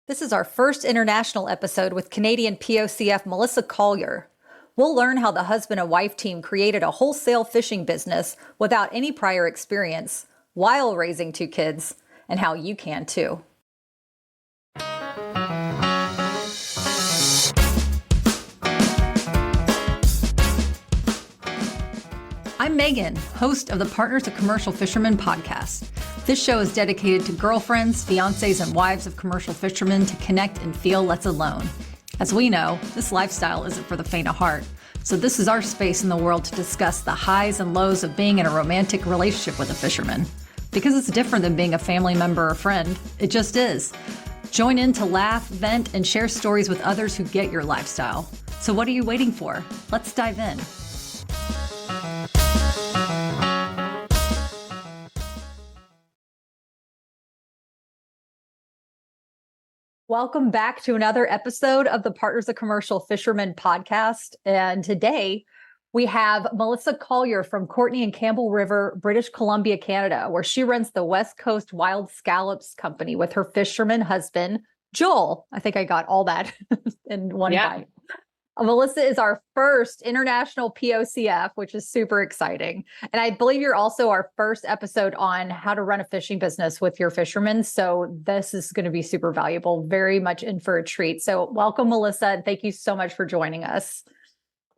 This is our first international episode with Canadian POCF Melissa Collier. We'll learn how the husband and wife team created a wholesale fishing business without any prior experience while raising two kids, and how you can too. I'm Megan, host of the Partners of Commercial Fishermen podcast. This show is dedicated to girlfriends, fiancés, and wives of commercial fishermen to connect and feel less alone. As we know, this lifestyle isn't for the faint of heart. So this is our space in the world to discuss the highs and lows of being in a romantic relationship with a fisherman. Because it's different than being a family member or friend. It just is. Join in to laugh, vent, and share stories with others who get your lifestyle. So what are you waiting for? Let's dive in. Welcome back to another episode of the Partners of Commercial Fishermen podcast. And today we have Melissa Collier from Courtenay and Campbell River, British Columbia, Canada, where she runs the West Coast Wild Scallops Company with her fisherman husband, Joel. I think I got all that in one bite. Melissa is our first international POCF, which is super exciting. And I believe you're also our first episode on how to run a fishing business with your fishermen. So this is going to be super valuable, very much in for a treat. So welcome, Melissa, and thank you so much for joining us.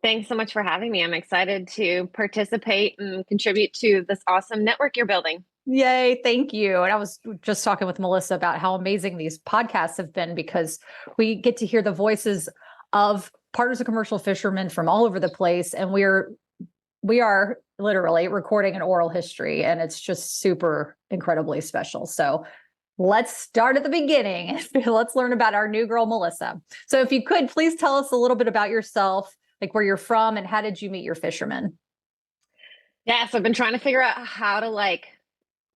Thanks so much for having me. I'm excited to participate and contribute to this awesome network you're building. Yay, thank you. And I was just talking with Melissa about how amazing these podcasts have been because we get to hear the voices of Partners of Commercial Fishermen from all over the place. And we are literally recording an oral history, and it's just super incredibly special. So let's start at the beginning. Let's learn about our new girl, Melissa. So if you could, please tell us a little bit about yourself, like where you're from and how did you meet your fishermen? Yeah, so I've been trying to figure out how to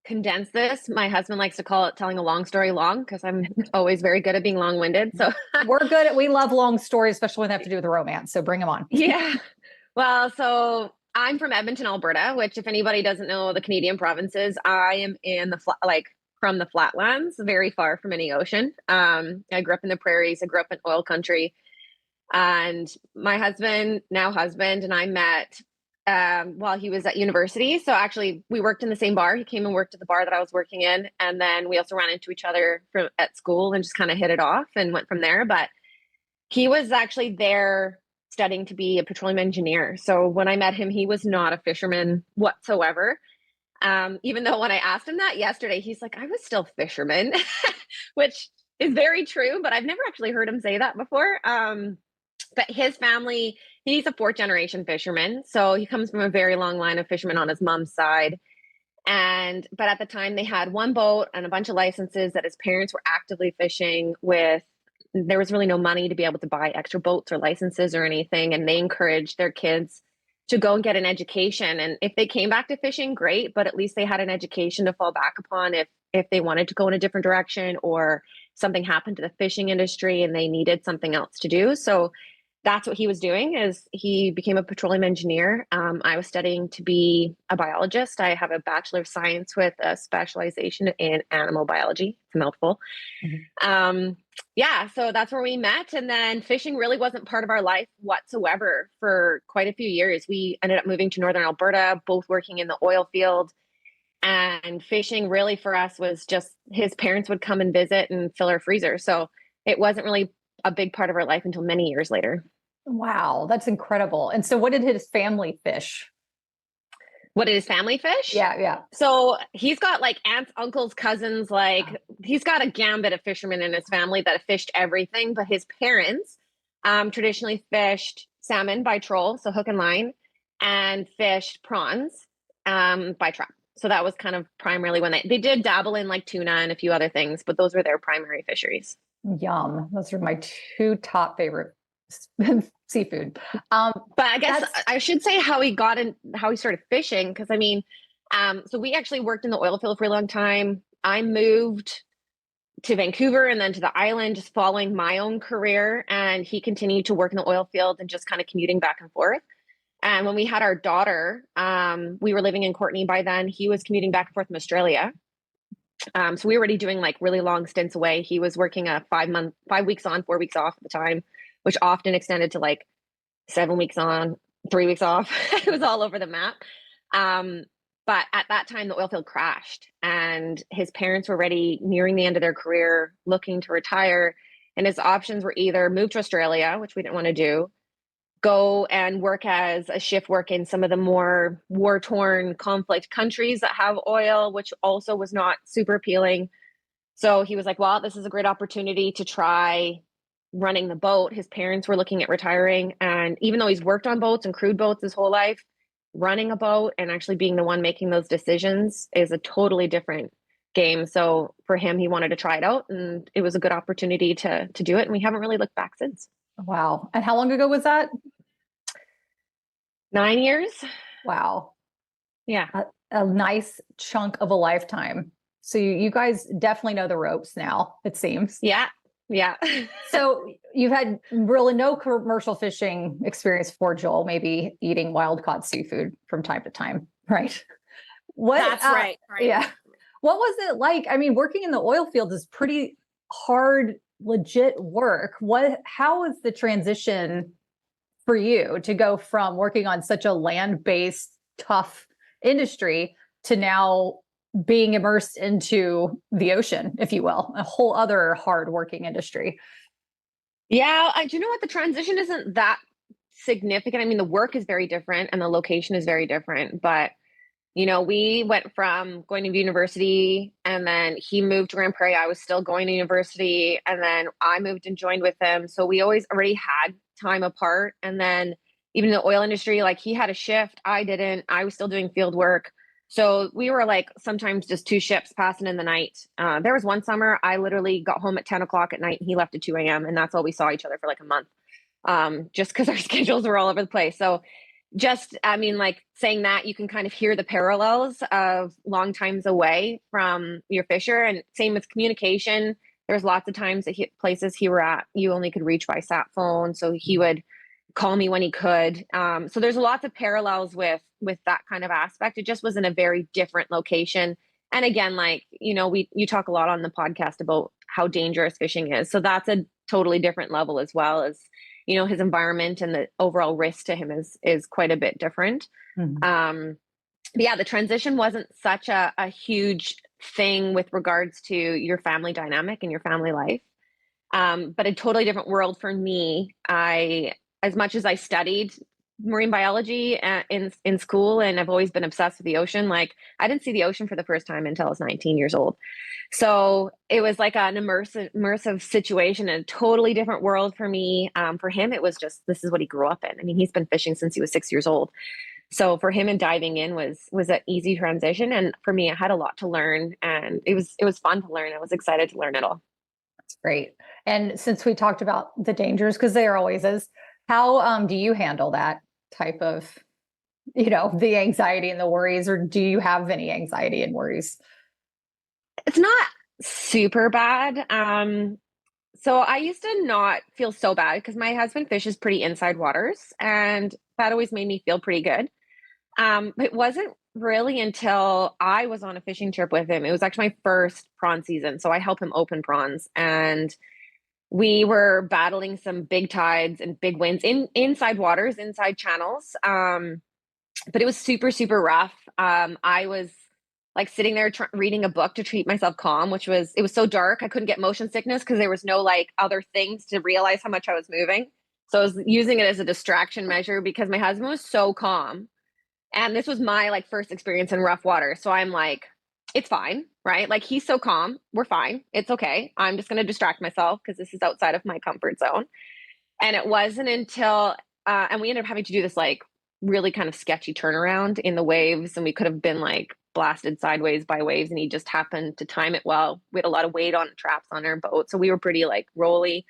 condense this. My husband likes to call it telling a long story long because I'm always very good at being long-winded. So we love long stories, especially when they have to do with romance. So bring them on. Yeah. Well, so I'm from Edmonton, Alberta, which if anybody doesn't know the Canadian provinces, I am in the from the flatlands, very far from any ocean. I grew up in the prairies. I grew up in oil country. And my husband, now husband, and I met while he was at university. So actually we worked in the same bar. He came and worked at the bar that I was working in. And then we also ran into each other at school and just kind of hit it off and went from there. But he was actually there studying to be a petroleum engineer. So when I met him, he was not a fisherman whatsoever. Even though when I asked him that yesterday, he's like, I was still fisherman, which is very true, but I've never actually heard him say that before. But his family, he's a fourth generation fisherman. So he comes from a very long line of fishermen on his mom's side. But at the time they had one boat and a bunch of licenses that his parents were actively fishing with. There was really no money to be able to buy extra boats or licenses or anything. And they encouraged their kids to go and get an education. And if they came back to fishing, great, but at least they had an education to fall back upon if they wanted to go in a different direction or something happened to the fishing industry and they needed something else to do. So that's what he was doing is he became a petroleum engineer. I was studying to be a biologist. I have a Bachelor of Science with a specialization in animal biology. It's a mouthful. Mm-hmm. So that's where we met. And then fishing really wasn't part of our life whatsoever for quite a few years. We ended up moving to Northern Alberta, both working in the oil field. And fishing really for us was just his parents would come and visit and fill our freezer. So it wasn't really a big part of our life until many years later. Wow, that's incredible. And so what did his family fish? What did his family fish? Yeah. So he's got aunts, uncles, cousins, he's got a gambit of fishermen in his family that have fished everything. But his parents traditionally fished salmon by troll, so hook and line, and fished prawns by trap. So that was kind of primarily when they did dabble in tuna and a few other things, but those were their primary fisheries. Yum. Those are my two top favorite seafood. But I guess I should say how he started fishing. Cause so we actually worked in the oil field for a long time. I moved to Vancouver and then to the island, just following my own career. And he continued to work in the oil field and just kind of commuting back and forth. And when we had our daughter, we were living in Courtenay by then. He was commuting back and forth from Australia. So we were already doing like really long stints away. He was working a 5 weeks on, 4 weeks off at the time, which often extended to like 7 weeks on, 3 weeks off. It was all over the map. Um, but at that time, the oil field crashed, and his parents were already nearing the end of their career, looking to retire. And his options were either move to Australia, which we didn't want to do, go and work as a shift work in some of the more war torn conflict countries that have oil, which also was not super appealing. So he was like, well, this is a great opportunity to try running the boat. His parents were looking at retiring. And even though he's worked on boats and crewed boats his whole life, running a boat and actually being the one making those decisions is a totally different game. So for him, he wanted to try it out, and it was a good opportunity to do it. And we haven't really looked back since. Wow. And how long ago was that? 9 years. Wow. Yeah. A nice chunk of a lifetime. So you guys definitely know the ropes now, it seems. Yeah. Yeah. So you've had really no commercial fishing experience before, Joel, maybe eating wild caught seafood from time to time, right? That's right. Yeah. What was it like? I mean, working in the oil fields is pretty hard, legit work. How was the transition for you to go from working on such a land-based, tough industry to now being immersed into the ocean, if you will, a whole other hard-working industry? Yeah, do you know what? The transition isn't that significant. I mean, the work is very different and the location is very different. But, we went from going to university, and then he moved to Grand Prairie. I was still going to university, and then I moved and joined with him. So we always already had time apart. And then even in the oil industry, like he had a shift, I didn't. I was still doing field work. So we were like sometimes just two ships passing in the night. There was one summer I literally got home at 10 o'clock at night and he left at 2 a.m. And that's all we saw each other for like a month, just because our schedules were all over the place. So like saying that, you can kind of hear the parallels of long times away from your fisher. And same with communication. There's lots of times that places he were at, you only could reach by sat phone. So he would call me when he could. So there's lots of parallels with that kind of aspect. It just was in a very different location. And again, like, you talk a lot on the podcast about how dangerous fishing is. So that's a totally different level, as well as, his environment and the overall risk to him is quite a bit different. Mm-hmm. But yeah, the transition wasn't such a huge thing with regards to your family dynamic and your family life. But a totally different world for me. As much as I studied marine biology in school, and I've always been obsessed with the ocean, like I didn't see the ocean for the first time until I was 19 years old. So it was like an immersive situation, a totally different world for me. For him, it was just, this is what he grew up in. I mean, he's been fishing since he was 6 years old. So for him, and diving in was an easy transition. And for me, I had a lot to learn, and it was fun to learn. I was excited to learn it all. That's great. And since we talked about the dangers, because there always is, how do you handle that type of, the anxiety and the worries, or do you have any anxiety and worries? It's not super bad. So I used to not feel so bad because my husband fishes pretty inside waters, and that always made me feel pretty good. It wasn't really until I was on a fishing trip with him. It was actually my first prawn season. So I help him open prawns, and we were battling some big tides and big winds inside waters, inside channels. But it was super, super rough. I was like sitting there reading a book to keep myself calm, it was so dark. I couldn't get motion sickness because there was no like other things to realize how much I was moving. So I was using it as a distraction measure because my husband was so calm. And this was my like first experience in rough water. So I'm like, it's fine, right? Like he's so calm. We're fine. It's okay. I'm just going to distract myself because this is outside of my comfort zone. And it wasn't until, and we ended up having to do this like really kind of sketchy turnaround in the waves. And we could have been like blasted sideways by waves. And he just happened to time it well. We had a lot of weight on traps on our boat. So we were pretty like rolly.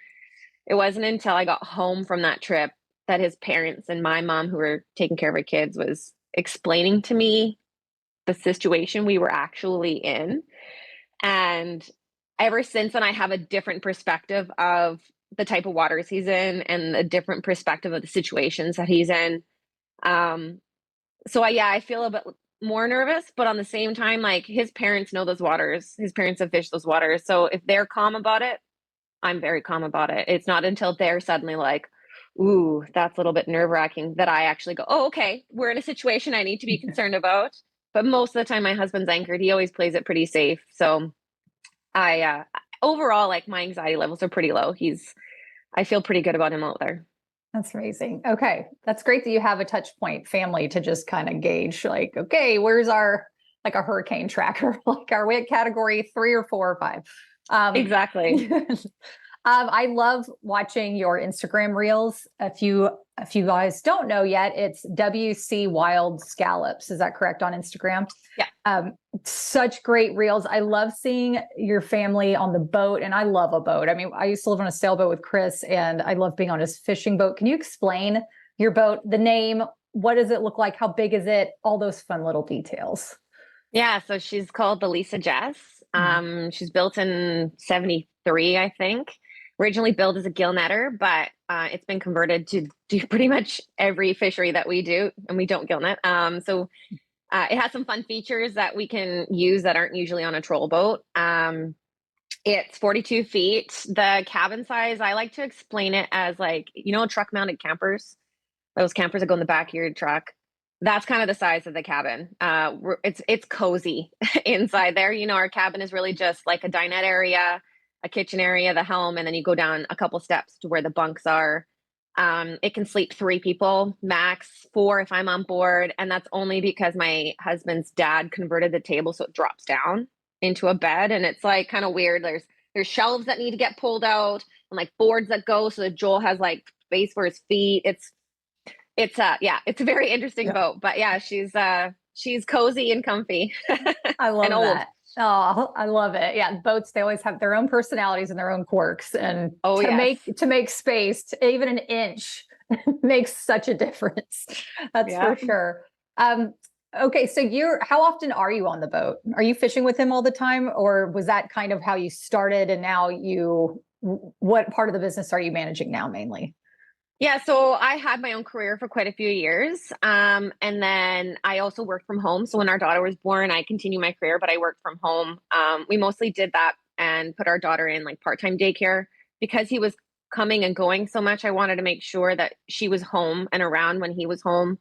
It wasn't until I got home from that trip that his parents and my mom, who were taking care of our kids, was explaining to me the situation we were actually in. And ever since then, I have a different perspective of the type of waters he's in and a different perspective of the situations that he's in. So I feel a bit more nervous, but on the same time, like his parents know those waters. His parents have fished those waters. So if they're calm about it, I'm very calm about it. It's not until they're suddenly like, ooh, that's a little bit nerve wracking that I actually go, oh, okay, we're in a situation I need to be concerned about. But most of the time, my husband's anchored. He always plays it pretty safe. So overall, like my anxiety levels are pretty low. I feel pretty good about him out there. That's amazing. Okay. That's great that you have a touch point family to just kind of gauge like, okay, where's our, like a hurricane tracker? Like, are we at category 3 or 4 or 5? Exactly. I love watching your Instagram reels. If you guys don't know yet, it's WC Wild Scallops. Is that correct on Instagram? Yeah. Such great reels. I love seeing your family on the boat, and I love a boat. I mean, I used to live on a sailboat with Chris, and I love being on his fishing boat. Can you explain your boat, the name? What does it look like? How big is it? All those fun little details. Yeah. So she's called the Lisa Jess. She's built in 73, I think. Originally built as a gill netter, but it's been converted to do pretty much every fishery that we do, and we don't gill net. So it has some fun features that we can use that aren't usually on a troll boat. It's 42 feet. The cabin size, I like to explain it as like, truck mounted campers, those campers that go in the back of your truck. That's kind of the size of the cabin. It's cozy inside there. Our cabin is really just like a dinette area, a kitchen area, the helm, and then you go down a couple steps to where the bunks are. It can sleep 3 people, max 4 if I'm on board. And that's only because my husband's dad converted the table so it drops down into a bed. And it's like kind of weird. There's shelves that need to get pulled out and like boards that go so that Joel has like space for his feet. It's a very interesting boat. But yeah, she's cozy and comfy. I love and old. that. Oh, I love it. Yeah, boats, they always have their own personalities and their own quirks. And to make space, even an inch makes such a difference. That's for sure. Okay, so how often are you on the boat? Are you fishing with him all the time, or was that kind of how you started and now what part of the business are you managing now mainly? Yeah, so I had my own career for quite a few years. And then I also worked from home. So when our daughter was born, I continued my career, but I worked from home. We mostly did that and put our daughter in like part-time daycare because he was coming and going so much. I wanted to make sure that she was home and around when he was home.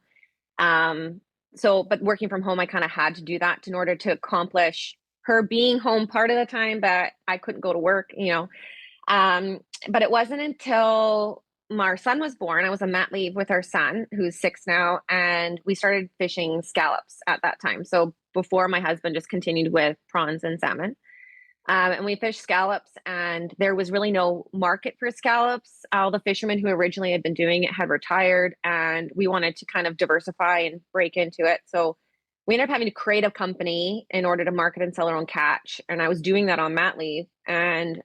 But working from home, I kind of had to do that in order to accomplish her being home part of the time, but I couldn't go to work, but it wasn't until our son was born. I was on mat leave with our son, who's 6 now, and we started fishing scallops at that time. So before my husband just continued with prawns and salmon. And we fished scallops, and there was really no market for scallops. All the fishermen who originally had been doing it had retired, and we wanted to kind of diversify and break into it. So we ended up having to create a company in order to market and sell our own catch. And I was doing that on mat leave. And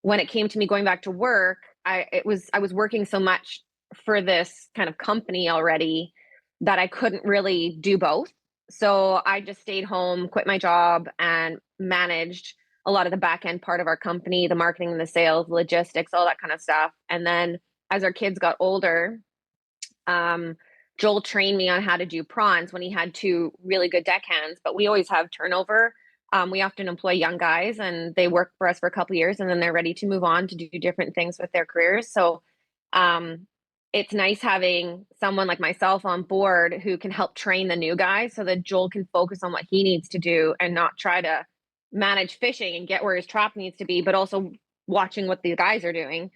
when it came to me going back to work, I was working so much for this kind of company already that I couldn't really do both. So I just stayed home, quit my job, and managed a lot of the back end part of our company, the marketing and the sales, logistics, all that kind of stuff. And then as our kids got older, Joel trained me on how to do prawns when he had 2 really good deckhands, but we always have turnover. We often employ young guys and they work for us for a couple of years and then they're ready to move on to do different things with their careers. So it's nice having someone like myself on board who can help train the new guys so that Joel can focus on what he needs to do and not try to manage fishing and get where his trap needs to be, but also watching what the guys are doing.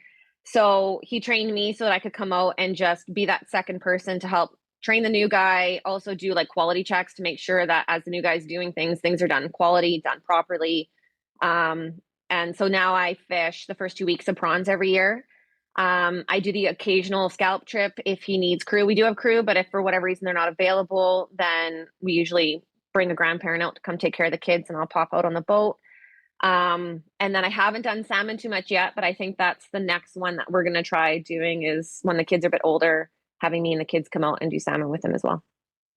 So he trained me so that I could come out and just be that second person to help train the new guy, also do like quality checks to make sure that as the new guy's doing things are done quality, done properly. And so now I fish the first 2 weeks of prawns every year. I do the occasional scallop trip if he needs crew. We do have crew, but if for whatever reason they're not available, then we usually bring a grandparent out to come take care of the kids and I'll pop out on the boat. And then I haven't done salmon too much yet, but I think that's the next one that we're going to try doing is when the kids are a bit older, having me and the kids come out and do salmon with them as well.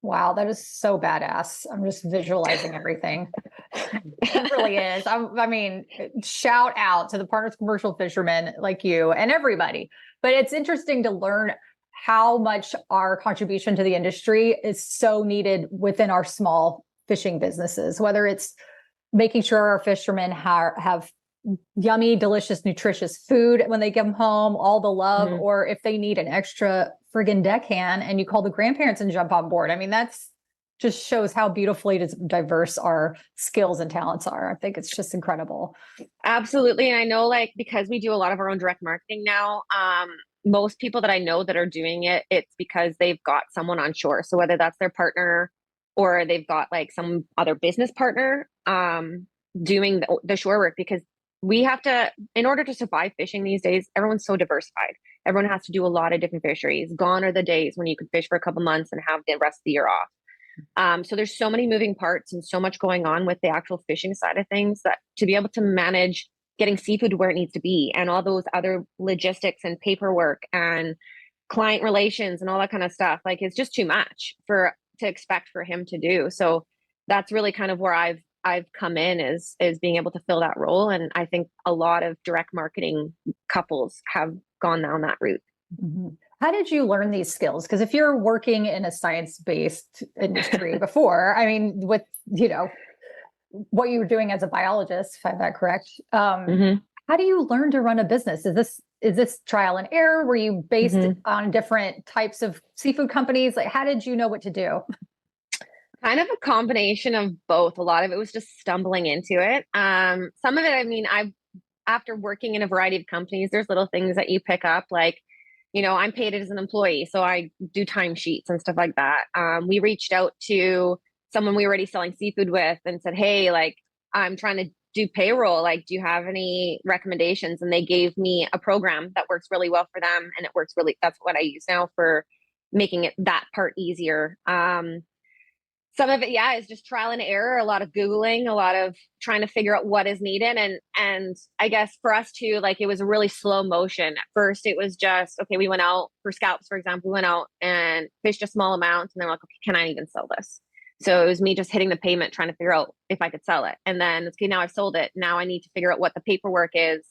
Wow, that is so badass. I'm just visualizing everything. It really is. I mean, shout out to the Partners Commercial Fishermen like you and everybody. But it's interesting to learn how much our contribution to the industry is so needed within our small fishing businesses, whether it's making sure our fishermen have yummy, delicious, nutritious food when they come home, all the love, or if they need an extra friggin' deckhand and you call the grandparents and jump on board. I mean, that's just shows how beautifully diverse our skills and talents are. I think it's just incredible. Absolutely. And I know, like, because we do a lot of our own direct marketing now, most people that I know that are doing it, it's because they've got someone on shore. So whether that's their partner or they've got like some other business partner doing the shore work, because we have to, in order to survive fishing these days, everyone's so diversified. Everyone has to do a lot of different fisheries. Gone are the days when you could fish for a couple months and have the rest of the year off. So there's so many moving parts and so much going on with the actual fishing side of things that to be able to manage getting seafood where it needs to be and all those other logistics and paperwork and client relations and all that kind of stuff, like it's just too much to expect for him to do. So that's really kind of where I've come in is being able to fill that role. And I think a lot of direct marketing couples have gone down that route. Mm-hmm. How did you learn these skills? Because if you're working in a science-based industry before, I mean, with, what you were doing as a biologist, if I have that correct, how do you learn to run a business? Is this trial and error? Were you based on different types of seafood companies? Like, how did you know what to do? Kind of a combination of both. A lot of it was just stumbling into it. Some of it, I mean, after working in a variety of companies, there's little things that you pick up, like, I'm paid as an employee, so I do timesheets and stuff like that. We reached out to someone we were already selling seafood with and said, hey, like, I'm trying to do payroll. Like, do you have any recommendations? And they gave me a program that works really well for them. And that's what I use now for making it that part easier. Some of it, is just trial and error, a lot of Googling, a lot of trying to figure out what is needed. And I guess for us too, like it was a really slow motion. At first it was just, okay, we went out for scallops, for example, we went out and fished a small amount and then we're like, okay, can I even sell this? So it was me just hitting the payment, trying to figure out if I could sell it. And then, okay, now I've sold it. Now I need to figure out what the paperwork is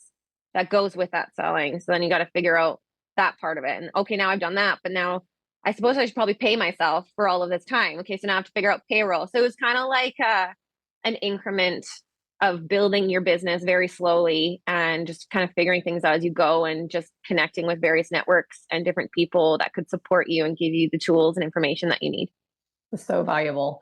that goes with that selling. So then you got to figure out that part of it. And okay, now I've done that, but now I suppose I should probably pay myself for all of this time. Okay, so now I have to figure out payroll. So it was kind of like an increment of building your business very slowly and just kind of figuring things out as you go and just connecting with various networks and different people that could support you and give you the tools and information that you need. So valuable.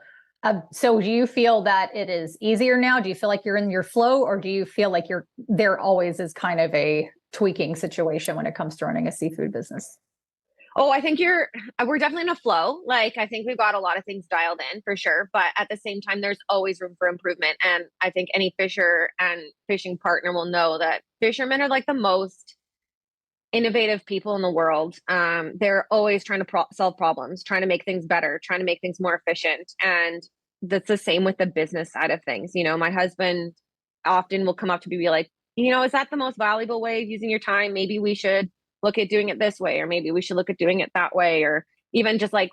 So do you feel that it is easier now? Do you feel like you're in your flow, or do you feel like there always is kind of a tweaking situation when it comes to running a seafood business? Oh, I think we're definitely in a flow. Like, I think we've got a lot of things dialed in for sure, but at the same time, there's always room for improvement. And I think any fisher and fishing partner will know that fishermen are like the most innovative people in the world. They're always trying to solve problems, trying to make things better, trying to make things more efficient. And that's the same with the business side of things. My husband often will come up to me and be like, is that the most valuable way of using your time? Maybe we should look at doing it this way, or maybe we should look at doing it that way, or even just like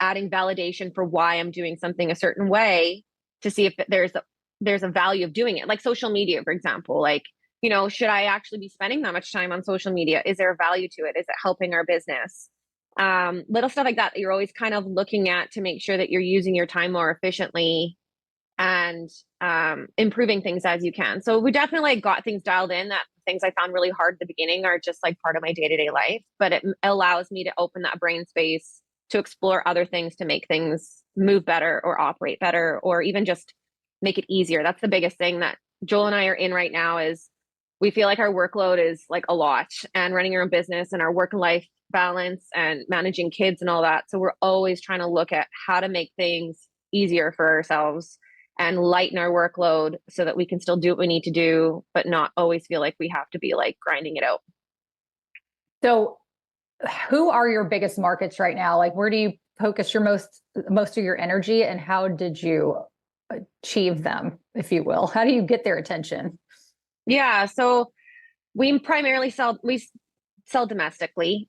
adding validation for why I'm doing something a certain way to see if there's a value of doing it. Like social media, for example, like, should I actually be spending that much time on social media? Is there a value to it? Is it helping our business? Little stuff like that you're always kind of looking at to make sure that you're using your time more efficiently and improving things as you can. So we definitely got things dialed in. That things I found really hard at the beginning are just like part of my day-to-day life, but it allows me to open that brain space to explore other things to make things move better or operate better, or even just make it easier. That's the biggest thing that Joel and I are in right now is we feel like our workload is like a lot, and running your own business and our work and life balance and managing kids and all that. So we're always trying to look at how to make things easier for ourselves and lighten our workload so that we can still do what we need to do, but not always feel like we have to be like grinding it out. So who are your biggest markets right now? Like, where do you focus your most of your energy, and how did you achieve them, if you will? How do you get their attention? Yeah. So we primarily sell domestically.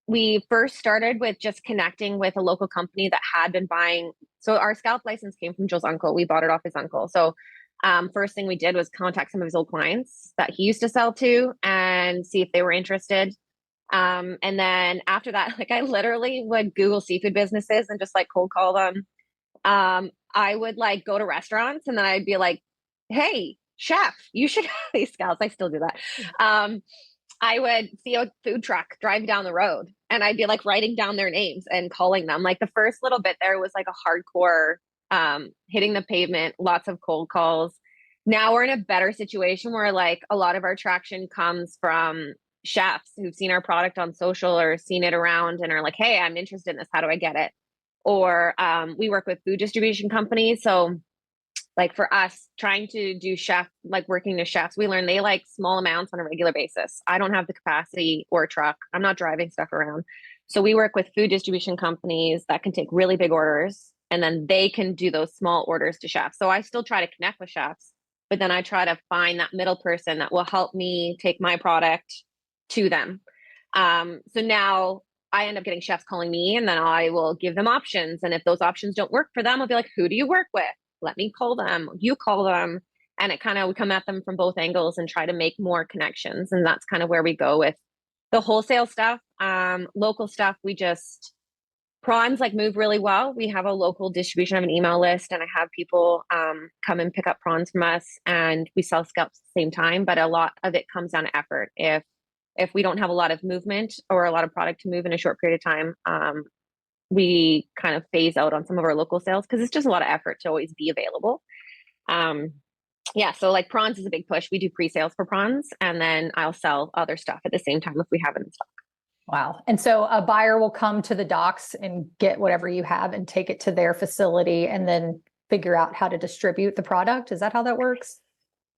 We first started with just connecting with a local company that had been buying. So our scallop license came from Joel's uncle. We bought it off his uncle. So first thing we did was contact some of his old clients that he used to sell to and see if they were interested. And then after that, like I literally would Google seafood businesses and just like cold call them. I would like go to restaurants and then I'd be like, hey, chef, you should have these scallops. I still do that. I would see a food truck drive down the road and I'd be like writing down their names and calling them. Like the first little bit there was like a hardcore hitting the pavement, lots of cold calls. Now we're in a better situation where like a lot of our traction comes from chefs who've seen our product on social or seen it around and are like, hey, I'm interested in this. How do I get it? Or we work with food distribution companies. So like for us trying to do chef, like working to chefs, we learn they like small amounts on a regular basis. I don't have the capacity or a truck. I'm not driving stuff around. So we work with food distribution companies that can take really big orders and then they can do those small orders to chefs. So I still try to connect with chefs, but then I try to find that middle person that will help me take my product to them. So now I end up getting chefs calling me and then I will give them options. And if those options don't work for them, I'll be like, who do you work with? Let me call them, you call them. And it kind of, we come at them from both angles and try to make more connections. And that's kind of where we go with the wholesale stuff. Local stuff, we just, prawns like move really well. We have a local distribution of an email list and I have people come and pick up prawns from us and we sell scallops at the same time. But a lot of it comes down to effort. If we don't have a lot of movement or a lot of product to move in a short period of time, we kind of phase out on some of our local sales because it's just a lot of effort to always be available. Yeah, so like prawns is a big push. We do pre-sales for prawns and then I'll sell other stuff at the same time if we have it in stock. Wow. And so a buyer will come to the docks and get whatever you have and take it to their facility and then figure out how to distribute the product. Is that how that works?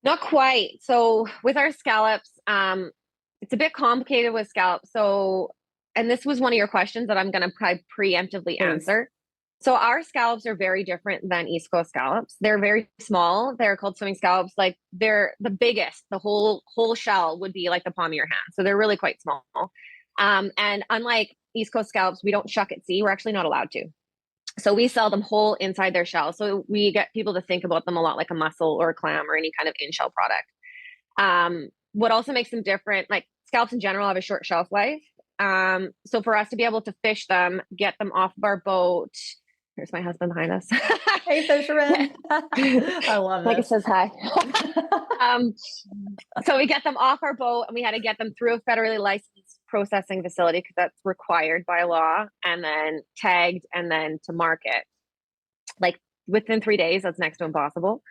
Not quite. So with our scallops, it's a bit complicated with scallops. So, and this was one of your questions that I'm going to probably preemptively answer. So our scallops are very different than East Coast scallops. They're very small. They're called swimming scallops. Like they're the biggest, the whole shell would be like the palm of your hand. So they're really quite small. And unlike East Coast scallops, we don't shuck at sea. We're actually not allowed to. So we sell them whole inside their shell. So we get people to think about them a lot like a mussel or a clam or any kind of in-shell product. What also makes them different, like scallops in general have a short shelf life. So for us to be able to fish them, get them off of our boat, here's my husband behind us. Hey, fisherman. I love this. Like it says hi. So we get them off our boat and we had to get them through a federally licensed processing facility because that's required by law and then tagged and then to market. Like within 3 days, that's next to impossible.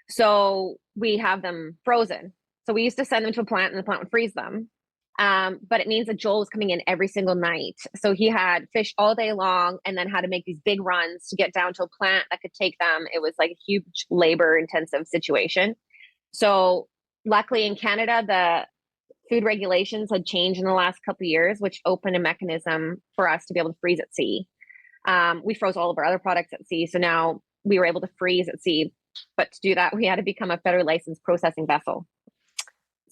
So we have them frozen. So we used to send them to a plant and the plant would freeze them. But it means that Joel was coming in every single night. So he had fish all day long and then had to make these big runs to get down to a plant that could take them. It was like a huge labor intensive situation. So luckily in Canada, the food regulations had changed in the last couple of years, which opened a mechanism for us to be able to freeze at sea. We froze all of our other products at sea. So now we were able to freeze at sea. But to do that, we had to become a federally licensed processing vessel.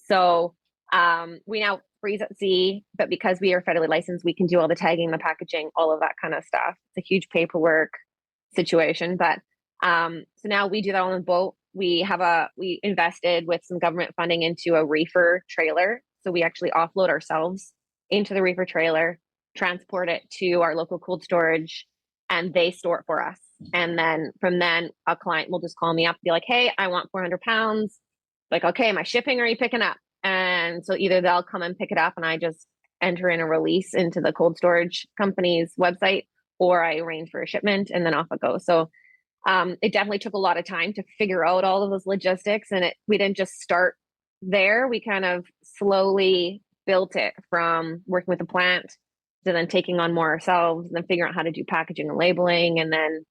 So we now freeze at sea, but because we are federally licensed, we can do all the tagging, the packaging, all of that kind of stuff. It's a huge paperwork situation, but so now we do that on the boat. We invested with some government funding into a reefer trailer. So we actually offload ourselves into the reefer trailer, transport it to our local cold storage, and they store it for us. And then from then a client will just call me up and be like, hey, I want 400 pounds. Like, okay, am I shipping or are you picking up? And so either they'll come and pick it up and I just enter in a release into the cold storage company's website, or I arrange for a shipment and then off it goes. So it definitely took a lot of time to figure out all of those logistics, and we didn't just start there. We kind of slowly built it from working with the plant to then taking on more ourselves and then figuring out how to do packaging and labeling and then,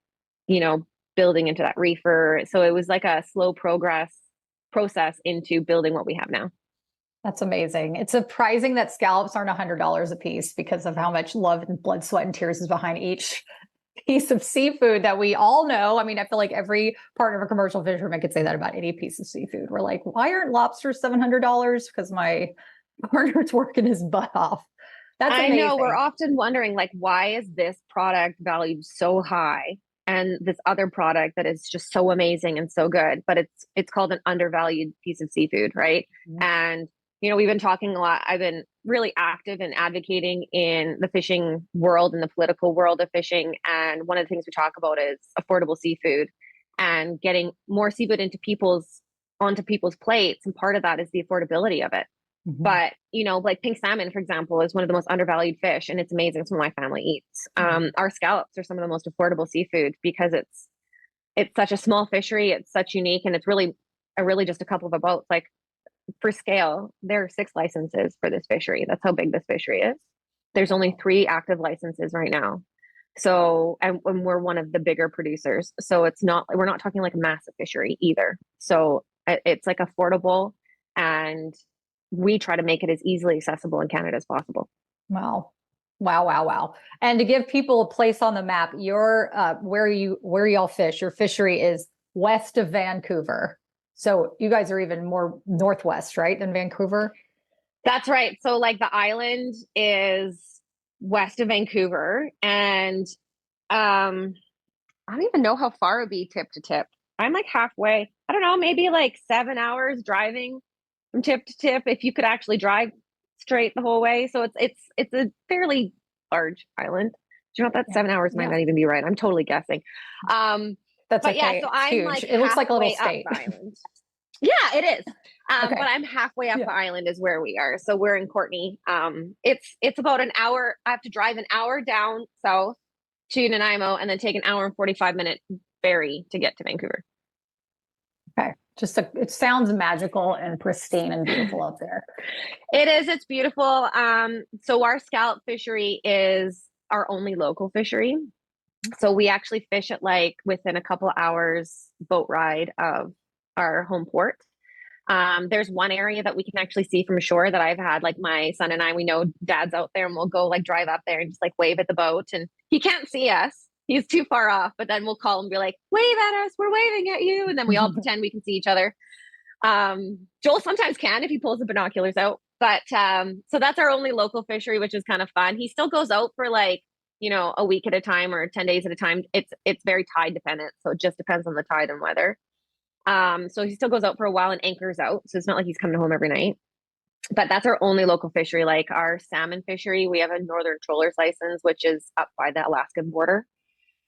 building into that reefer. So it was like a slow process into building what we have now. That's amazing. It's surprising that scallops aren't $100 a piece because of how much love and blood, sweat, and tears is behind each piece of seafood that we all know. I mean, I feel like every partner of a commercial fisherman could say that about any piece of seafood. We're like, why aren't lobsters $700? Because my partner's working his butt off. That's amazing. I know. We're often wondering, like, why is this product valued so high and this other product that is just so amazing and so good, but it's called an undervalued piece of seafood, right? Mm-hmm. And we've been talking a lot. I've been really active in advocating in the fishing world and the political world of fishing. And one of the things we talk about is affordable seafood and getting more seafood onto people's plates. And part of that is the affordability of it. Mhm. But, like pink salmon, for example, is one of the most undervalued fish, and it's amazing. It's what my family eats. Our scallops are some of the most affordable seafood because it's such a small fishery. It's such unique, and it's really just a couple of boats. Like for scale, there are 6 licenses for this fishery. That's how big this fishery is. There's only 3 active licenses right now. So, and we're one of the bigger producers. So we're not talking like a massive fishery either. So it's like affordable, and we try to make it as easily accessible in Canada as possible. Wow. Wow, wow, wow. And to give people a place on the map, where y'all fish, your fishery is west of Vancouver. So you guys are even more northwest, right, than Vancouver? That's right. So like the island is west of Vancouver, and I don't even know how far it would be tip to tip. I'm like halfway. I don't know, maybe like 7 hours driving from tip to tip if you could actually drive straight the whole way. So it's a fairly large island. Do you know what? That 7 hours might not even be right. I'm totally guessing. That's but okay. yeah, so I'm huge. like It looks like a little halfway state. up the island. Yeah, it is. Okay. But I'm halfway up Yeah. the island is where we are. So we're in Courtenay. It's about an hour. I have to drive an hour down south to Nanaimo and then take an hour and 45-minute ferry to get to Vancouver. Okay. It sounds magical and pristine and beautiful out there. It is. It's beautiful. So our scallop fishery is our only local fishery. So we actually fish it like within a couple of hours boat ride of our home port. There's one area that we can actually see from shore that I've had, like my son and I, we know dad's out there, and we'll go like drive up there and just like wave at the boat, and he can't see us. He's too far off, but then we'll call and be like, wave at us, we're waving at you. And then we all pretend we can see each other. Joel sometimes can if he pulls the binoculars out, but so that's our only local fishery, which is kind of fun. He still goes out for like, a week at a time or 10 days at a time. It's very tide dependent. So it just depends on the tide and weather. So he still goes out for a while and anchors out. So it's not like he's coming home every night, but that's our only local fishery. Like our salmon fishery, we have a northern trawler's license, which is up by the Alaskan border.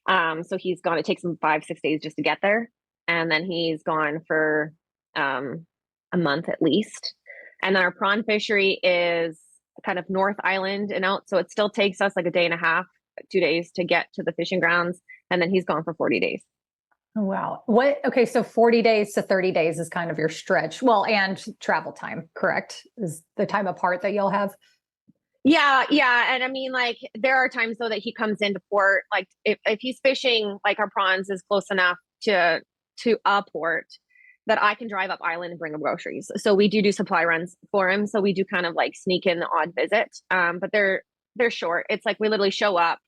So he's gone, it takes him 5-6 days just to get there. And then he's gone for, a month at least. And then our prawn fishery is kind of North Island and out. So it still takes us like a day and a half, 2 days to get to the fishing grounds. And then he's gone for 40 days. Wow. Okay. So 40 days to 30 days is kind of your stretch. Well, and travel time, correct? Is the time apart that you'll have? Yeah. And I mean, like, there are times though that he comes into port, like if he's fishing, like our prawns is close enough to a port that I can drive up island and bring him groceries. So we do supply runs for him. So we do kind of like sneak in the odd visit. But they're short. It's like we literally show up,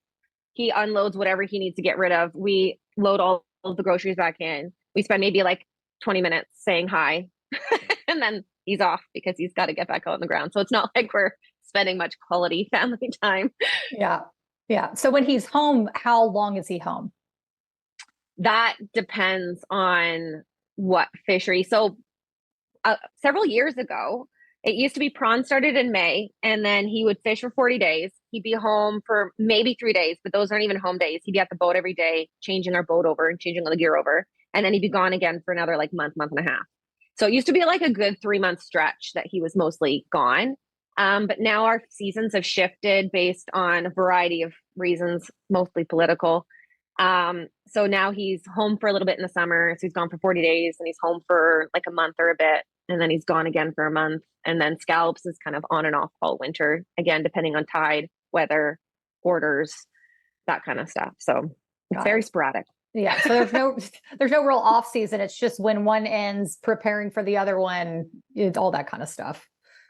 he unloads whatever he needs to get rid of. We load all of the groceries back in. We spend maybe like 20 minutes saying hi and then he's off because he's got to get back out on the ground. So it's not like we're spending much quality family time. Yeah. So when he's home, how long is he home? That depends on what fishery. So several years ago, it used to be prawn started in May, and then he would fish for 40 days. He'd be home for maybe 3 days, but those aren't even home days. He'd be at the boat every day, changing our boat over and changing all the gear over. And then he'd be gone again for another like month and a half. So it used to be like a good 3-month stretch that he was mostly gone. But now our seasons have shifted based on a variety of reasons, mostly political. So now he's home for a little bit in the summer. So he's gone for 40 days and he's home for like a month or a bit. And then he's gone again for a month. And then scallops is kind of on and off all winter, again, depending on tide, weather, orders, that kind of stuff. So it's very sporadic. Yeah. So there's no real off season. It's just when one ends, preparing for the other one, all that kind of stuff.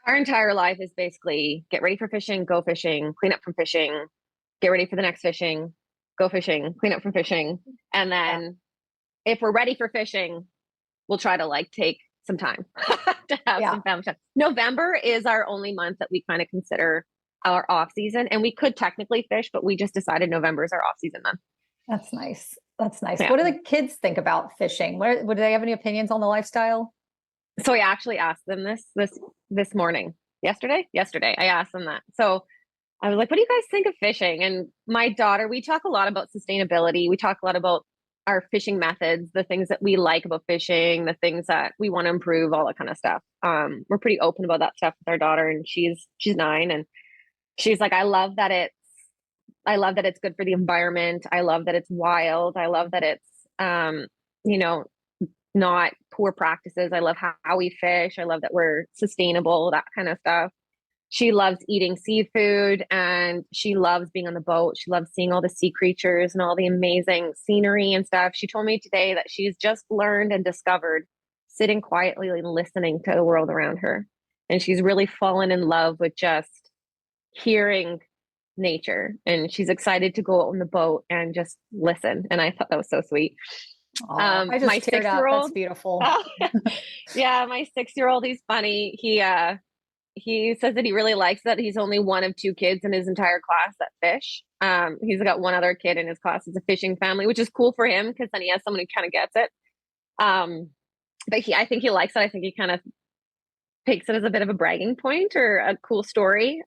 Our entire life is basically get ready for fishing, go fishing, clean up from fishing, get ready for the next fishing, go fishing, clean up from fishing. And then if we're ready for fishing, we'll try to like take some time to have some family time. November is our only month that we kind of consider our off season. And we could technically fish, but we just decided November is our off season month. That's nice. That's nice. Yeah. What do the kids think about fishing? What do they have any opinions on the lifestyle? So I actually asked them this morning. Yesterday, I asked them that. So I was like, what do you guys think of fishing? And my daughter, we talk a lot about sustainability. We talk a lot about our fishing methods, the things that we like about fishing, the things that we want to improve, all that kind of stuff. We're pretty open about that stuff with our daughter, and she's 9, and she's like, I love that it's good for the environment. I love that it's wild. I love that it's you know, not poor practices. I love how we fish. I love that we're sustainable, that kind of stuff. She loves eating seafood, and she loves being on the boat. She loves seeing all the sea creatures and all the amazing scenery and stuff. She told me today that she's just learned and discovered sitting quietly and listening to the world around her. And she's really fallen in love with just hearing nature. And she's excited to go out on the boat and just listen. And I thought that was so sweet. I just My teared up. 6-year-old, That's beautiful. yeah, my 6-year-old, he's funny. He says that he really likes that he's only one of 2 kids in his entire class that fish. He's got one other kid in his class. It's a fishing family, which is cool for him because then he has someone who kind of gets it. But I think he likes it. I think he kind of takes it as a bit of a bragging point or a cool story.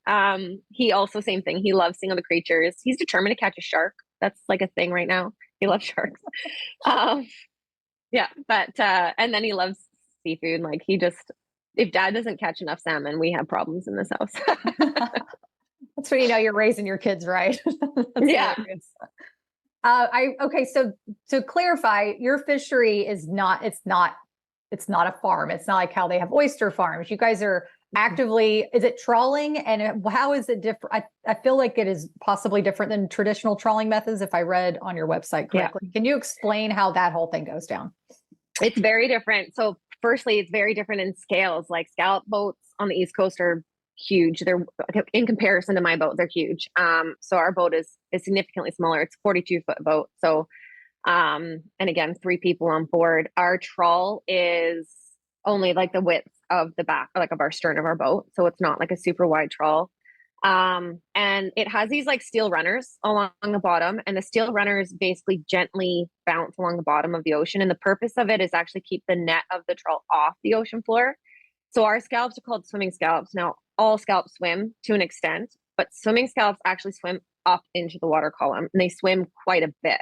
He also, same thing. He loves seeing other creatures. He's determined to catch a shark. That's like a thing right now. He loves sharks. Yeah, but and then he loves seafood. Like if dad doesn't catch enough salmon, we have problems in this house. That's when you know you're raising your kids right. Yeah. Okay. So to clarify, your fishery is not, it's not a farm. It's not like how they have oyster farms. You guys are actively, is it trawling, and how is it different? I feel like it is possibly different than traditional trawling methods, if I read on your website correctly. Yeah. Can you explain how that whole thing goes down? It's very different. So firstly, it's very different in scales. Like scallop boats on the East Coast are huge. They're, in comparison to my boat, they're huge. So our boat is significantly smaller. It's a 42-foot boat. So, and again, 3 people on board. Our trawl is only like the width of the back, like of our stern of our boat. So it's not like a super wide trawl. And it has these like steel runners along the bottom, and the steel runners basically gently bounce along the bottom of the ocean. And the purpose of it is actually keep the net of the trawl off the ocean floor. So our scallops are called swimming scallops. Now, all scallops swim to an extent, but swimming scallops actually swim up into the water column, and they swim quite a bit.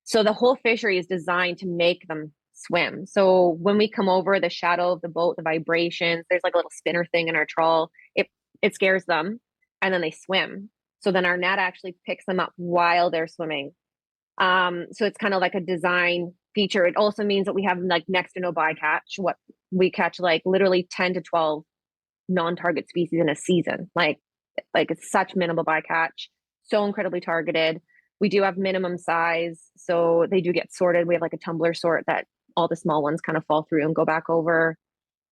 So the whole fishery is designed to make them swim. So when we come over, the shadow of the boat, the vibrations, there's like a little spinner thing in our trawl. It scares them, and then they swim. So then our net actually picks them up while they're swimming. So it's kind of like a design feature. It also means that we have like next to no bycatch. What we catch like literally 10 to 12 non-target species in a season. Like it's such minimal bycatch, so incredibly targeted. We do have minimum size, so they do get sorted. We have like a tumbler sort that all the small ones kind of fall through and go back over.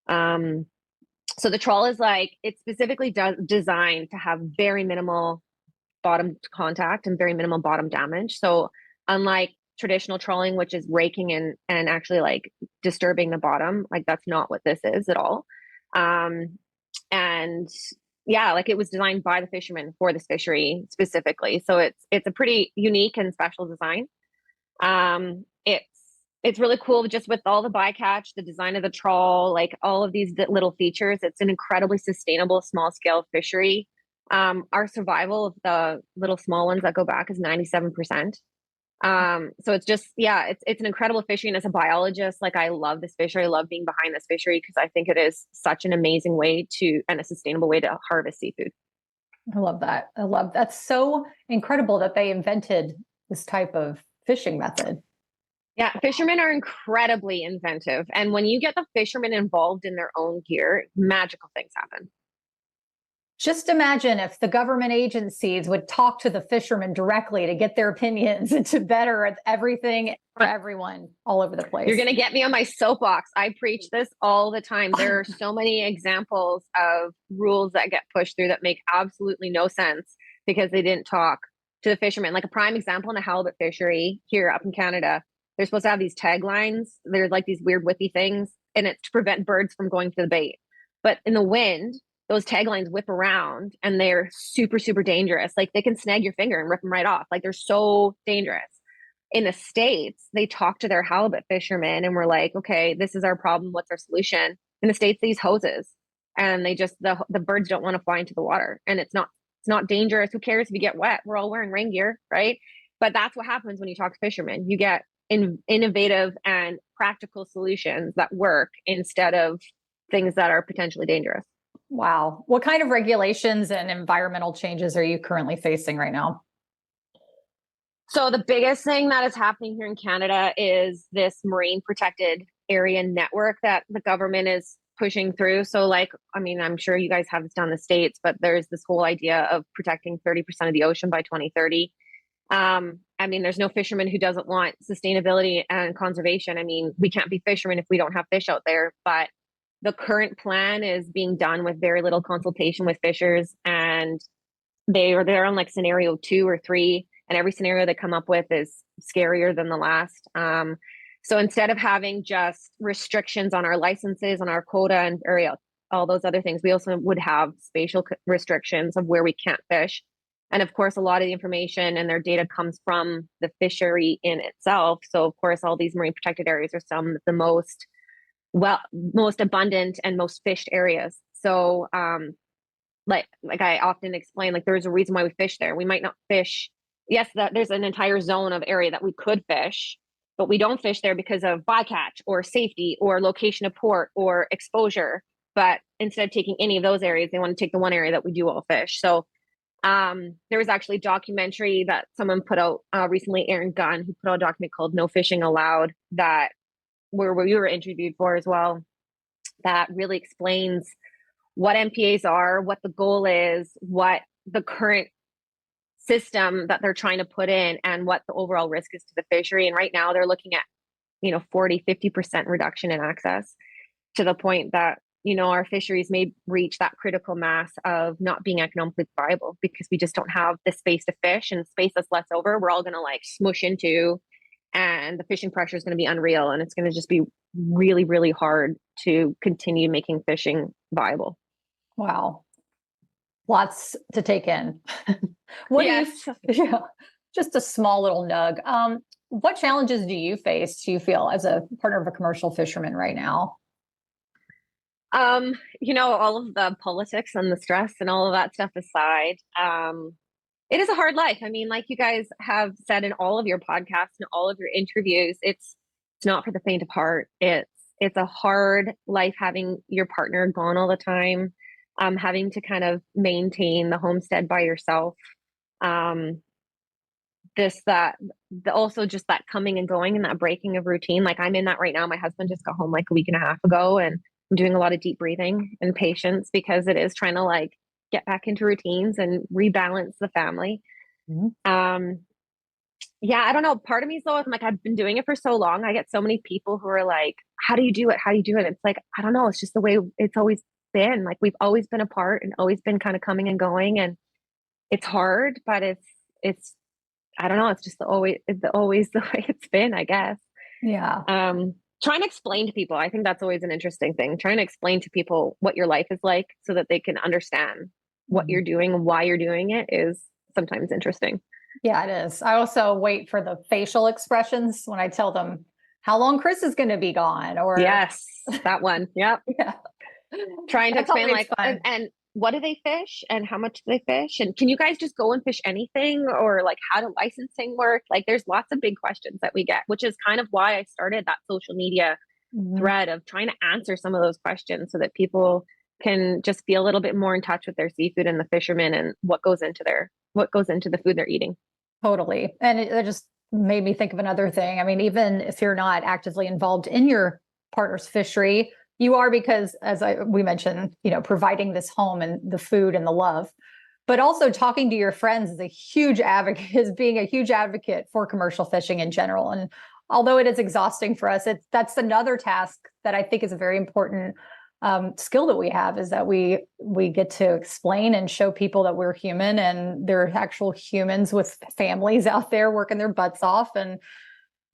So the trawl is like, it's specifically designed to have very minimal bottom contact and very minimal bottom damage. So unlike traditional trawling, which is raking and actually like disturbing the bottom, like that's not what this is at all. And yeah, like it was designed by the fishermen for this fishery specifically. So it's a pretty unique and special design. It's really cool just with all the bycatch, the design of the trawl, like all of these little features. It's an incredibly sustainable small scale fishery. Our survival of the little small ones that go back is 97%. So it's just, yeah, it's an incredible fishery. And as a biologist, like I love this fishery. I love being behind this fishery because I think it is such an amazing way and a sustainable way to harvest seafood. I love that. That's so incredible that they invented this type of fishing method. Yeah, fishermen are incredibly inventive. And when you get the fishermen involved in their own gear, magical things happen. Just imagine if the government agencies would talk to the fishermen directly to get their opinions and to better everything for everyone all over the place. You're going to get me on my soapbox. I preach this all the time. There are so many examples of rules that get pushed through that make absolutely no sense because they didn't talk to the fishermen. Like a prime example in a halibut fishery here up in Canada, they're supposed to have these taglines. There's like these weird whippy things, and it's to prevent birds from going to the bait. But in the wind, those taglines whip around and they're super, super dangerous. Like they can snag your finger and rip them right off. Like they're so dangerous. In the States, they talk to their halibut fishermen and we're like, okay, this is our problem. What's our solution? In the States, they use hoses, and the birds don't want to fly into the water, and it's not dangerous. Who cares if you get wet? We're all wearing rain gear, right? But that's what happens when you talk to fishermen. You get innovative and practical solutions that work instead of things that are potentially dangerous. Wow. What kind of regulations and environmental changes are you currently facing right now? So the biggest thing that is happening here in Canada is this marine protected area network that the government is pushing through. So like, I mean, I'm sure you guys have this down in the States, but there's this whole idea of protecting 30% of the ocean by 2030. I mean, there's no fisherman who doesn't want sustainability and conservation. I mean, we can't be fishermen if we don't have fish out there, but the current plan is being done with very little consultation with fishers, and they're on like scenario 2 or 3, and every scenario they come up with is scarier than the last. So instead of having just restrictions on our licenses, on our quota and area, all those other things, we also would have spatial restrictions of where we can't fish. And of course, a lot of the information and their data comes from the fishery in itself. So of course, all these marine protected areas are some of the most abundant and most fished areas. So like I often explain, like there's a reason why we fish there. We might not fish. Yes, there's an entire zone of area that we could fish, but we don't fish there because of bycatch or safety or location of port or exposure. But instead of taking any of those areas, they want to take the one area that we do all fish. So there was actually a documentary that someone put out recently, Aaron Gunn, who put out a document called No Fishing Allowed, that where we were interviewed for as well, that really explains what MPAs are, what the goal is, what the current system that they're trying to put in, and what the overall risk is to the fishery. And right now they're looking at 40-50% reduction in access, to the point that our fisheries may reach that critical mass of not being economically viable because we just don't have the space to fish, and space that's left over we're all going to like smush into, and the fishing pressure is going to be unreal, and it's going to just be really, really hard to continue making fishing viable. Wow. Lots to take in. Just a small little nug. What challenges do you feel as a partner of a commercial fisherman right now? All of the politics and the stress and all of that stuff aside, it is a hard life. I mean, like you guys have said in all of your podcasts and all of your interviews, it's not for the faint of heart. It's a hard life having your partner gone all the time, having to kind of maintain the homestead by yourself. Also just that coming and going and that breaking of routine. Like I'm in that right now. My husband just got home like a week and a half ago, and I'm doing a lot of deep breathing and patience because it is trying to like get back into routines and rebalance the family. Mm-hmm. Yeah, I don't know. Part of me is though, I'm like, I've been doing it for so long. I get so many people who are like, how do you do it? How do you do it? It's like, I don't know. It's just the way it's always been. Like we've always been apart and always been kind of coming and going, and it's hard, but it's I don't know. It's just always the way it's been, I guess. Yeah. Trying to explain to people, I think that's always an interesting thing. Trying to explain to people what your life is like so that they can understand what you're doing and why you're doing it is sometimes interesting. Yeah, it is. I also wait for the facial expressions when I tell them how long Chris is going to be gone. Or yes, that one. Yep. Yeah. Trying to explain like, and what do they fish and how much do they fish? And can you guys just go and fish anything? Or like, how does licensing work? Like there's lots of big questions that we get, which is kind of why I started that social media thread of trying to answer some of those questions so that people can just feel a little bit more in touch with their seafood and the fishermen and what goes into the food they're eating. Totally. And it just made me think of another thing. I mean, even if you're not actively involved in your partner's fishery, you are, because as we mentioned, providing this home and the food and the love, but also talking to your friends is being a huge advocate for commercial fishing in general. And although it is exhausting for us, that's another task that I think is a very important skill that we have, is that we get to explain and show people that we're human and they're actual humans with families out there working their butts off. And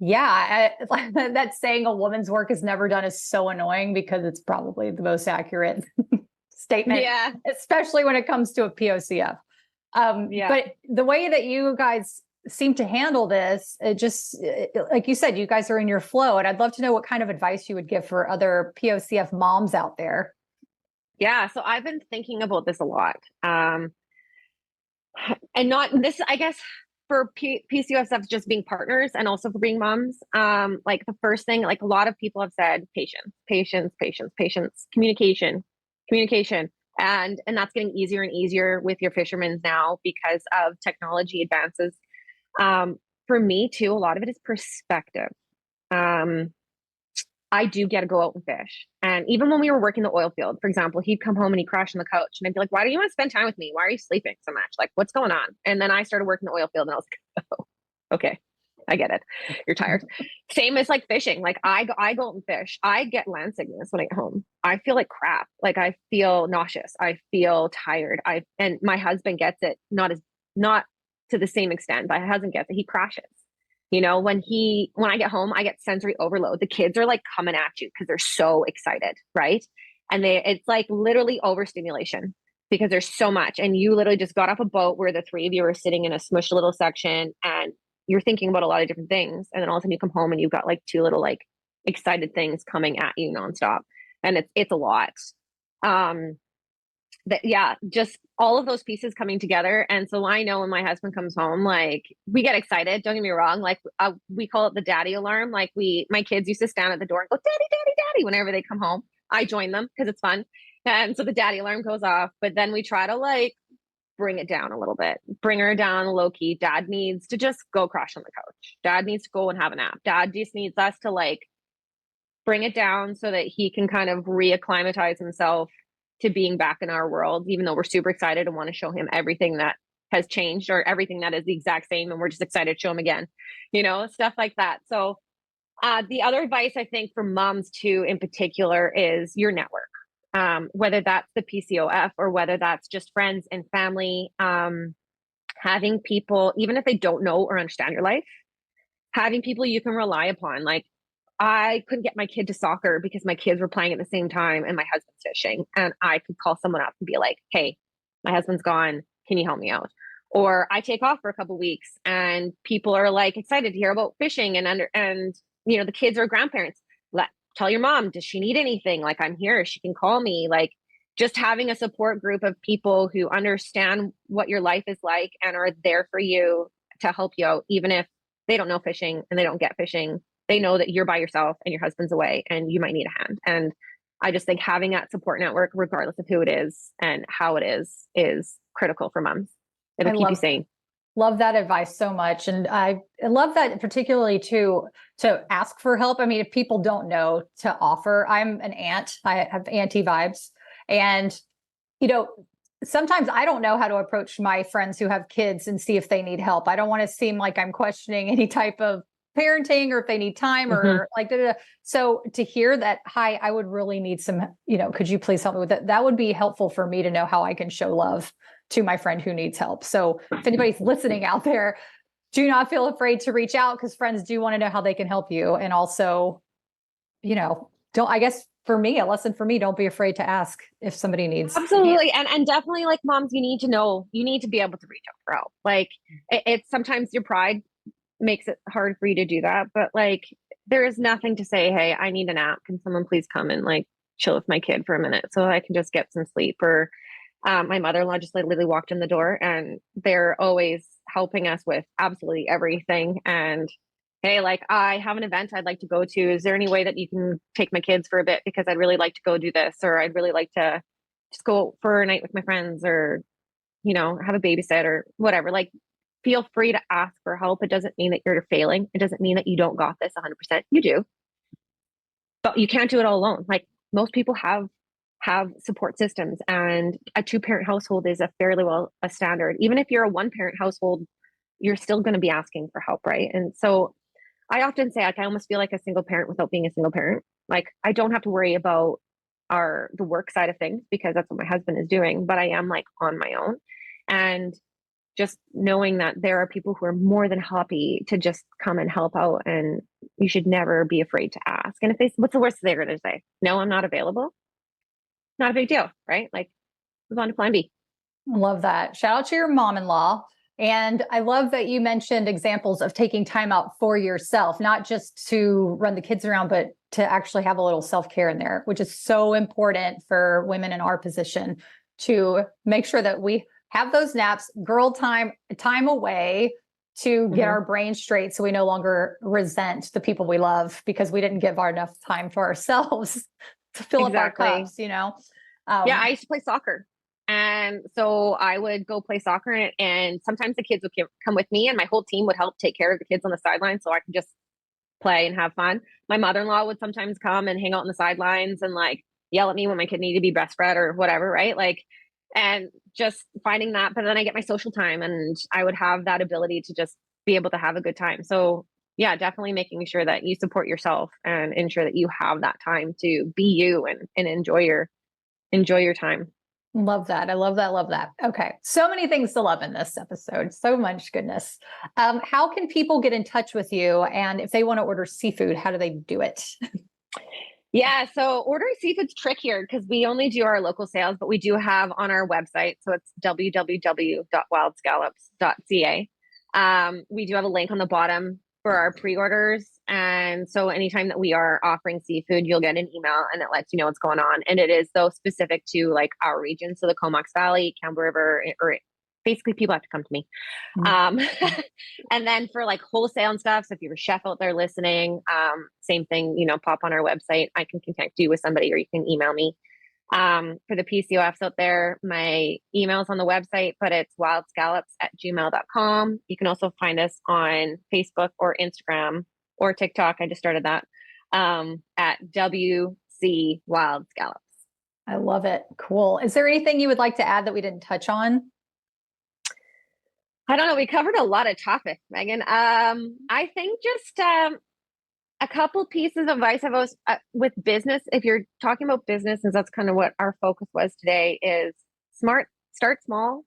yeah, that saying a woman's work is never done is so annoying because it's probably the most accurate statement, especially when it comes to a POCF. But the way that you guys seem to handle this. Like you said, you guys are in your flow, and I'd love to know what kind of advice you would give for other POCF moms out there. Yeah. So I've been thinking about this a lot. And not this, I guess, for PCOS just being partners and also for being moms. Like the first thing, like a lot of people have said, patience, communication. And that's getting easier and easier with your fishermen now because of technology advances. For me too, a lot of it is perspective. I do get to go out and fish. And even when we were working the oil field, for example, he'd come home and he'd crash on the couch and I'd be like, why do you want to spend time with me? Why are you sleeping so much? Like, what's going on? And then I started working the oil field and I was like, oh, okay, I get it. You're tired. Same as like fishing. Like I go out and fish. I get land sickness when I get home. I feel like crap. Like I feel nauseous. I feel tired. And my husband gets it, not to the same extent, but my husband gets it. He crashes. You know, when I get home, I get sensory overload. The kids are like coming at you because they're so excited, right? And it's like literally overstimulation because there's so much. And you literally just got off a boat where the three of you are sitting in a smushed little section and you're thinking about a lot of different things. And then all of a sudden you come home and you've got like two little like excited things coming at you nonstop. And it's a lot. Just all of those pieces coming together. And so I know when my husband comes home, like we get excited. Don't get me wrong. Like we call it the daddy alarm. Like my kids used to stand at the door and go, daddy, daddy, daddy, whenever they come home. I join them because it's fun. And so the daddy alarm goes off, but then we try to like bring it down a little bit, bring her down low key. Dad needs to just go crash on the couch. Dad needs to go and have a nap. Dad just needs us to like bring it down so that he can kind of reacclimatize himself to being back in our world, even though we're super excited and want to show him everything that has changed or everything that is the exact same. And we're just excited to show him again, you know, stuff like that. So the other advice I think for moms too, in particular, is your network, whether that's the PCOF or whether that's just friends and family, having people, even if they don't know or understand your life, having people you can rely upon. Like I couldn't get my kid to soccer because my kids were playing at the same time and my husband's fishing. And I could call someone up and be like, hey, my husband's gone. Can you help me out? Or I take off for a couple of weeks and people are like excited to hear about fishing and you know, the kids are grandparents. Tell your mom, does she need anything? Like I'm here, she can call me. Like just having a support group of people who understand what your life is like and are there for you to help you out, even if they don't know fishing and they don't get fishing. They know that you're by yourself and your husband's away and you might need a hand. And I just think having that support network, regardless of who it is and how it is critical for moms. It'll keep you sane. Love that advice so much. And I love that particularly to ask for help. I mean, if people don't know to offer, I'm an aunt, I have auntie vibes. And, you know, sometimes I don't know how to approach my friends who have kids and see if they need help. I don't want to seem like I'm questioning any type of parenting or if they need time or like, so to hear that, hi, I would really need some, you know, could you please help me with that? That would be helpful for me to know how I can show love to my friend who needs help. So if anybody's listening out there, do not feel afraid to reach out because friends do want to know how they can help you. And also, you know, I guess for me, a lesson for me, don't be afraid to ask if somebody needs. Absolutely. And definitely like moms, you need to know, you need to be able to reach out for help. Like it's sometimes your pride makes it hard for you to do that. But like, there is nothing to say, hey, I need a nap. Can someone please come and like chill with my kid for a minute so I can just get some sleep? Or my mother-in-law just like literally walked in the door and they're always helping us with absolutely everything. And hey, like I have an event I'd like to go to. Is there any way that you can take my kids for a bit? Because I'd really like to go do this, or I'd really like to just go for a night with my friends, or, you know, have a babysit or whatever. Like, feel free to ask for help. It doesn't mean that you're failing. It doesn't mean that you don't got this 100%. You do, but you can't do it all alone. Like most people have support systems, and a 2-parent household is a fairly a standard. Even if you're a 1-parent household, you're still going to be asking for help, right? And so I often say, like, I almost feel like a single parent without being a single parent. Like I don't have to worry about the work side of things because that's what my husband is doing, but I am like on my own. And just knowing that there are people who are more than happy to just come and help out, and you should never be afraid to ask. And if what's the worst they're going to say? No, I'm not available. Not a big deal, right? Like move on to plan B. Love that. Shout out to your mom-in-law. And I love that you mentioned examples of taking time out for yourself, not just to run the kids around, but to actually have a little self-care in there, which is so important for women in our position to make sure that we have those naps, girl time away to get our brain straight so we no longer resent the people we love because we didn't give our enough time for ourselves to fill up our cups, you know? Yeah, I used to play soccer. And so I would go play soccer, and sometimes the kids would come with me, and my whole team would help take care of the kids on the sidelines so I could just play and have fun. My mother-in-law would sometimes come and hang out on the sidelines and like yell at me when my kid needed to be breastfed or whatever, right? Like, and just finding that. But then I get my social time, and I would have that ability to just be able to have a good time. So yeah, definitely making sure that you support yourself and ensure that you have that time to be you and enjoy your time. Love that. I love that. Love that. Okay. So many things to love in this episode. So much goodness. How can people get in touch with you? And if they want to order seafood, how do they do it? Yeah, so ordering seafood's trickier because we only do our local sales, but we do have on our website. So it's www.wildscallops.ca. We do have a link on the bottom for our pre-orders. And so anytime that we are offering seafood, you'll get an email and it lets you know what's going on. And it is though specific to like our region. So the Comox Valley, Campbell River, or basically people have to come to me. And then for like wholesale and stuff. So if you're a chef out there listening, same thing, pop on our website. I can connect you with somebody or you can email me. For the PCOFs out there, my email's on the website, but it's wildscallops@gmail.com. You can also find us on Facebook or Instagram or TikTok. I just started that, at WC Wild Scallops. I love it. Cool. Is there anything you would like to add that we didn't touch on? I don't know. We covered a lot of topics, Megan. I think just a couple pieces of advice I've always with business. If you're talking about business, and that's kind of what our focus was today, is start small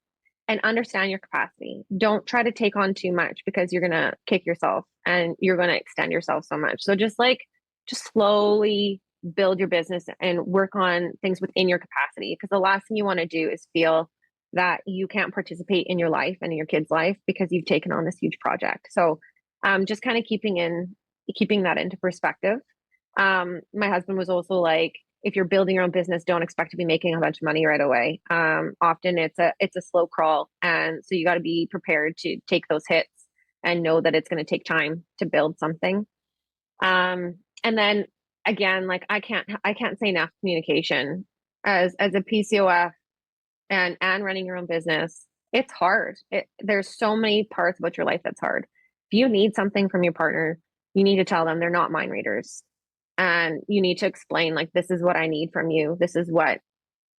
and understand your capacity. Don't try to take on too much because you're gonna kick yourself and you're gonna extend yourself so much. So just slowly build your business and work on things within your capacity. Because the last thing you want to do is feel that you can't participate in your life and in your kid's life because you've taken on this huge project. So just kind of keeping that into perspective. My husband was also like, if you're building your own business, don't expect to be making a bunch of money right away. Often it's a slow crawl. And so you got to be prepared to take those hits and know that it's going to take time to build something. And then again, like I can't say enough communication as a PCOF and running your own business. It's hard. There's so many parts about your life that's hard. If you need something from your partner, you need to tell them they're not mind readers. And you need to explain, like, this is what I need from you. This is what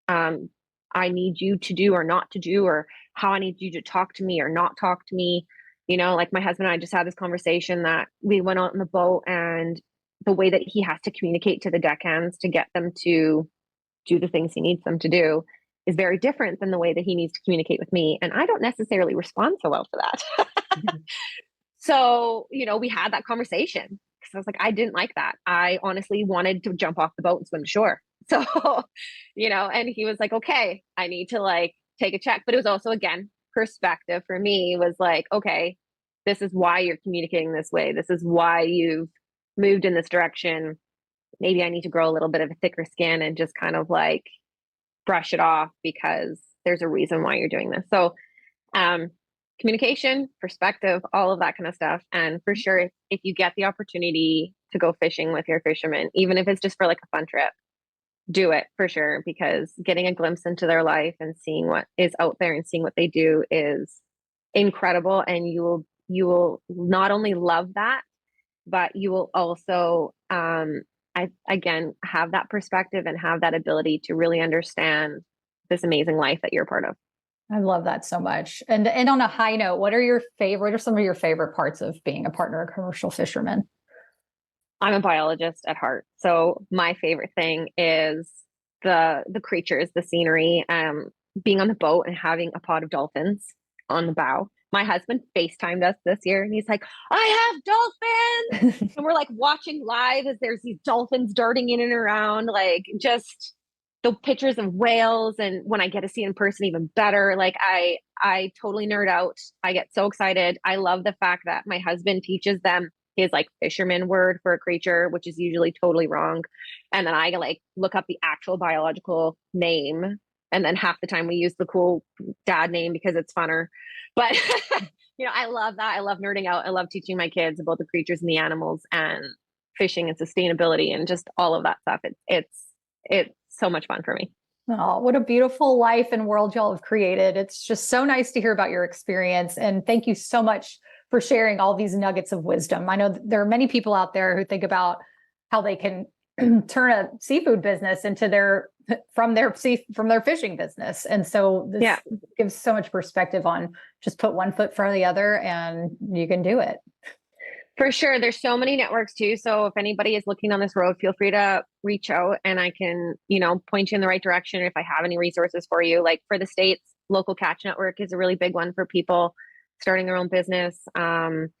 I need you to do or not to do, or how I need you to talk to me or not talk to me. Like my husband and I just had this conversation that we went out on the boat, and the way that he has to communicate to the deckhands to get them to do the things he needs them to do is very different than the way that he needs to communicate with me. And I don't necessarily respond so well to that. So, we had that conversation because I was like, I didn't like that. I honestly wanted to jump off the boat and swim to shore. So, and he was like, okay, I need to like take a check. But it was also, again, perspective for me was like, okay, this is why you're communicating this way. This is why you've moved in this direction. Maybe I need to grow a little bit of a thicker skin and just kind of like brush it off because there's a reason why you're doing this. So, communication, perspective, all of that kind of stuff. And for sure, if you get the opportunity to go fishing with your fishermen, even if it's just for like a fun trip, do it for sure, because getting a glimpse into their life and seeing what is out there and seeing what they do is incredible. And you will not only love that, but you will also, again, have that perspective and have that ability to really understand this amazing life that you're a part of. I love that so much. And on a high note, what are some of your favorite parts of being a partner of commercial fishermen? I'm a biologist at heart. So my favorite thing is the creatures, the scenery, being on the boat and having a pod of dolphins on the bow. My husband FaceTimed us this year and he's like, I have dolphins. And we're like watching live as there's these dolphins darting in and around, like just the pictures of whales, and when I get to see it in person, even better. Like I totally nerd out. I get so excited. I love the fact that my husband teaches them his like fisherman word for a creature, which is usually totally wrong. And then I like look up the actual biological name. And then half the time we use the cool dad name because it's funner. But I love that. I love nerding out. I love teaching my kids about the creatures and the animals and fishing and sustainability and just all of that stuff. It's so much fun for me. Oh, what a beautiful life and world y'all have created. It's just so nice to hear about your experience. And thank you so much for sharing all these nuggets of wisdom. I know there are many people out there who think about how they can turn a seafood business into from their fishing business. And so this gives so much perspective on just put one foot in front of the other and you can do it. For sure. There's so many networks too. So if anybody is looking on this road, feel free to reach out and I can, point you in the right direction if I have any resources for you. Like for the States, Local Catch Network is a really big one for people starting their own business. Even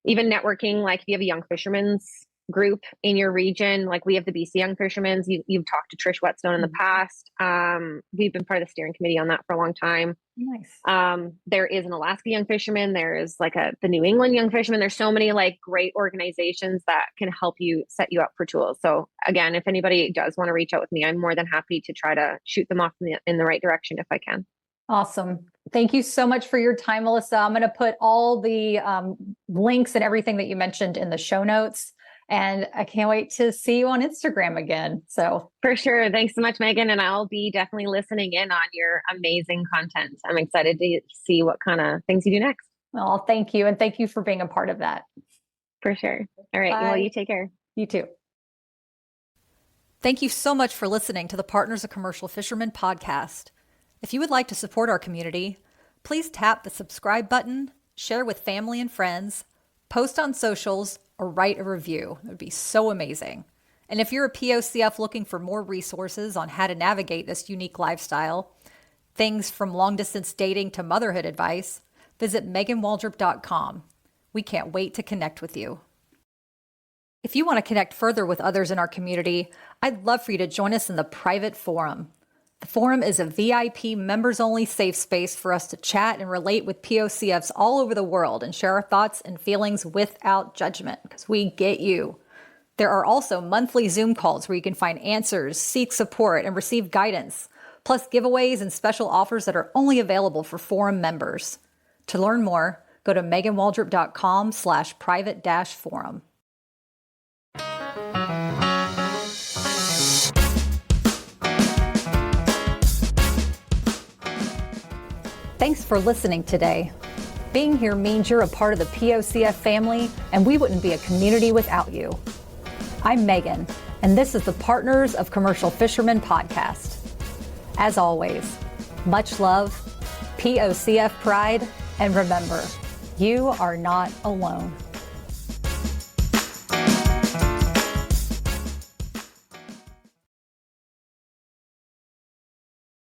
networking, like if you have a young fisherman's group in your region, like we have the BC Young Fishermen's. You've talked to Trish Whetstone in the past. We've been part of the steering committee on that for a long time. Nice. There is an Alaska Young Fisherman. There is like the New England Young Fisherman. There's so many like great organizations that can help you set you up for tools. So again, if anybody does want to reach out with me, I'm more than happy to try to shoot them off in the right direction if I can. Awesome. Thank you so much for your time, Mellissa. I'm going to put all the links and everything that you mentioned in the show notes. And I can't wait to see you on Instagram again. So for sure. Thanks so much, Megan. And I'll be definitely listening in on your amazing content. I'm excited to see what kind of things you do next. Well, thank you. And thank you for being a part of that. For sure. All right. Bye. Well, you take care. You too. Thank you so much for listening to the Partners of Commercial Fishermen podcast. If you would like to support our community, please tap the subscribe button, share with family and friends, post on socials, or write a review. It would be so amazing. And if you're a POCF looking for more resources on how to navigate this unique lifestyle, things from long-distance dating to motherhood advice, visit meganwaldrop.com. We can't wait to connect with you. If you want to connect further with others in our community, I'd love for you to join us in the private forum. The forum is a VIP members-only safe space for us to chat and relate with POCFs all over the world and share our thoughts and feelings without judgment, because we get you. There are also monthly Zoom calls where you can find answers, seek support, and receive guidance, plus giveaways and special offers that are only available for forum members. To learn more, go to meganwaldrop.com/private-forum. Thanks for listening today. Being here means you're a part of the POCF family, and we wouldn't be a community without you. I'm Megan, and this is the Partners of Commercial Fishermen podcast. As always, much love, POCF pride, and remember, you are not alone.